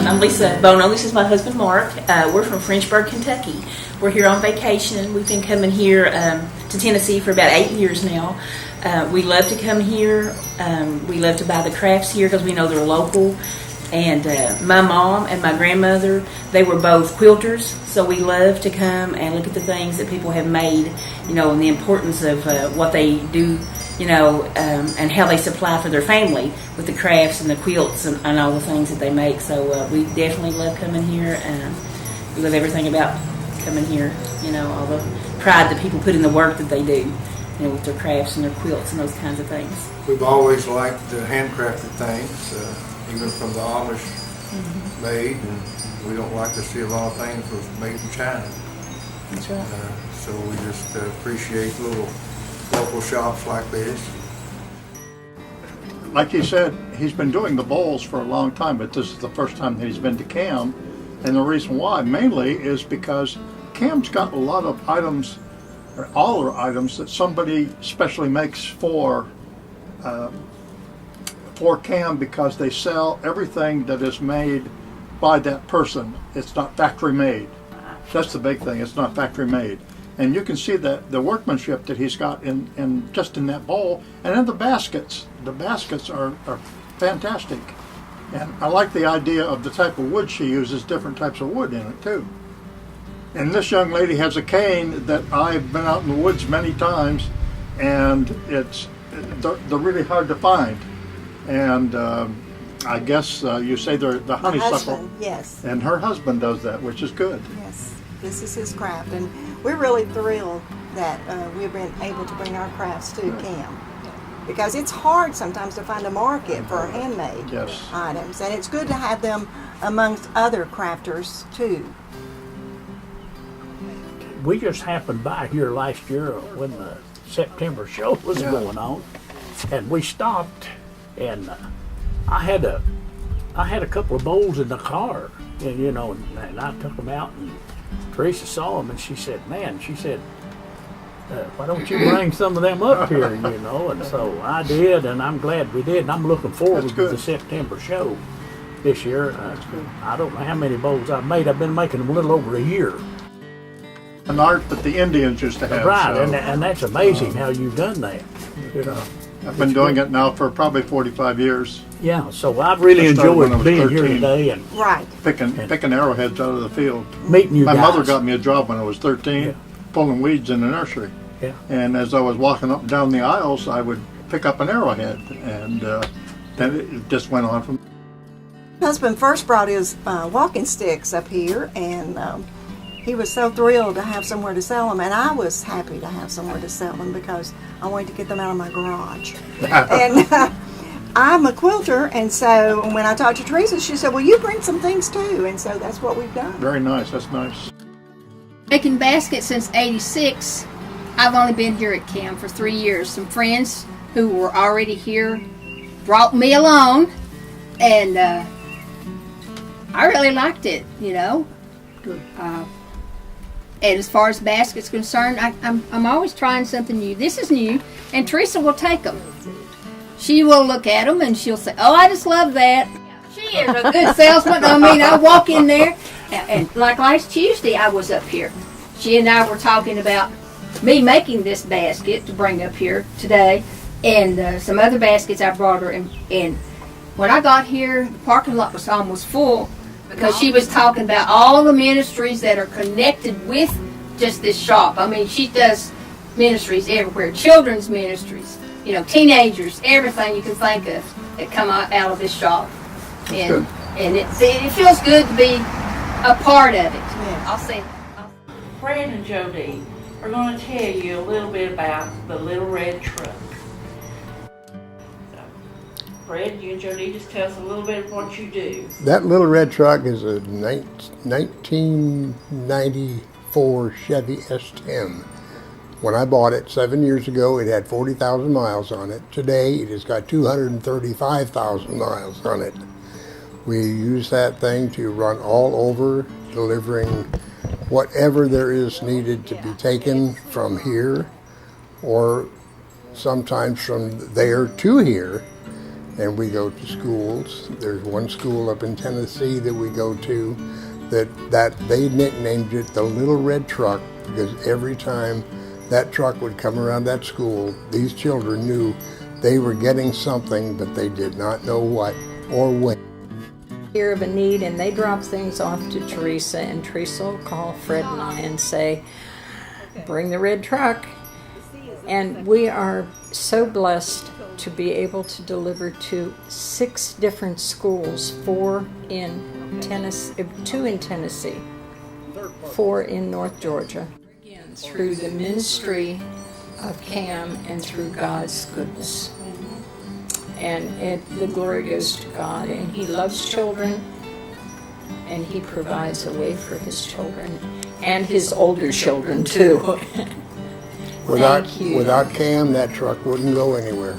I'm Lisa Bono. This is my husband, Mark. We're from Frenchburg, Kentucky. We're here on vacation. We've been coming here to Tennessee for about 8 years now. We love to come here. We love to buy the crafts here because we know they're local. And my mom and my grandmother, they were both quilters, so we love to come and look at the things that people have made, you know, and the importance of what they do, you know, and how they supply for their family with the crafts and the quilts and all the things that they make. So we definitely love coming here, and we love everything about coming here, you know, all the pride that people put in the work that they do, you know, with their crafts and their quilts and those kinds of things. We've always liked the handcrafted things. Even from the Amish made, and we don't like to see a lot of things was made in China. That's right. So we just appreciate little local shops like this. Like he said, he's been doing the bowls for a long time, but this is the first time that he's been to CAM. And the reason why, mainly, is because CAM's got a lot of items, or all our items, that somebody specially makes for CAM, because they sell everything that is made by that person. It's not factory made. That's the big thing. It's not factory made. And you can see that the workmanship that he's got in just in that bowl, and in the baskets. The baskets are fantastic. And I like the idea of the type of wood she uses, different types of wood in it too. And this young lady has a cane that I've been out in the woods many times, and they're really hard to find. And I guess you say they're the honeysuckle. Husband, yes. And her husband does that, which is good. Yes, this is his craft, and we're really thrilled that we've been able to bring our crafts to CAM, because it's hard sometimes to find a market for handmade items, and it's good to have them amongst other crafters too. We just happened by here last year when the September show was going on, and we stopped. And I had a couple of bowls in the car, and you know, and I took them out, and Teresa saw them, and she said, "Man," she said, "why don't you bring some of them up here?" You know, and so I did, and I'm glad we did, and I'm looking forward to the September show this year. I don't know how many bowls I've made. I've been making them a little over a year. An art that the Indians used to have. Right, so, and that's amazing how you've done that. You know. I've been doing it now for probably 45 years. Yeah, so I've really enjoyed being 13. here today and picking arrowheads out of the field. Meeting you My guys. mother got me a job when I was 13, pulling weeds in the nursery. Yeah. And as I was walking up and down the aisles, I would pick up an arrowhead, and then it just went on from. My husband first brought his walking sticks up here, and he was so thrilled to have somewhere to sell them, and I was happy to have somewhere to sell them because I wanted to get them out of my garage. And I'm a quilter, and so when I talked to Teresa, she said, "Well, you bring some things too," and so that's what we've done. Very nice. That's nice. Making baskets since '86. I've only been here at CAM for 3 years. Some friends who were already here brought me along, and I really liked it, you know. And as far as baskets concerned, I'm always trying something new. This is new, and Teresa will take them. She will look at them and she'll say, "Oh, I just love that." She is a good salesman. I mean, I walk in there, and like last Tuesday, I was up here. She and I were talking about me making this basket to bring up here today, and some other baskets I brought her. And when I got here, the parking lot was almost full, because she was talking about all the ministries that are connected with just this shop. I mean, she does ministries everywhere, children's ministries, you know, teenagers, everything you can think of that come out of this shop. And it feels good to be a part of it. Yeah. I'll say. Fred and Jody are going to tell you a little bit about the Little Red Truck. Fred, you and Jody, just tell us a little bit of what you do. That Little Red Truck is a 1994 Chevy S10. When I bought it 7 years ago, it had 40,000 miles on it. Today, it has got 235,000 miles on it. We use that thing to run all over, delivering whatever there is needed to be taken from here, or sometimes from there to here. and we go to schools. There's one school up in Tennessee that we go to that they nicknamed it the Little Red Truck, because every time that truck would come around that school, these children knew they were getting something, but they did not know what or when. Hear of a need, and they drop things off to Teresa, and Teresa will call Fred and I and say, bring the red truck. And we are so blessed to be able to deliver to 6 different schools, 4 in Tennessee, 2 in Tennessee, 4 in North Georgia. Through the ministry of Cam and through God's goodness. And the glory goes to God, and He loves children, and He provides a way for His children, and His older children too. Without Cam, that truck wouldn't go anywhere.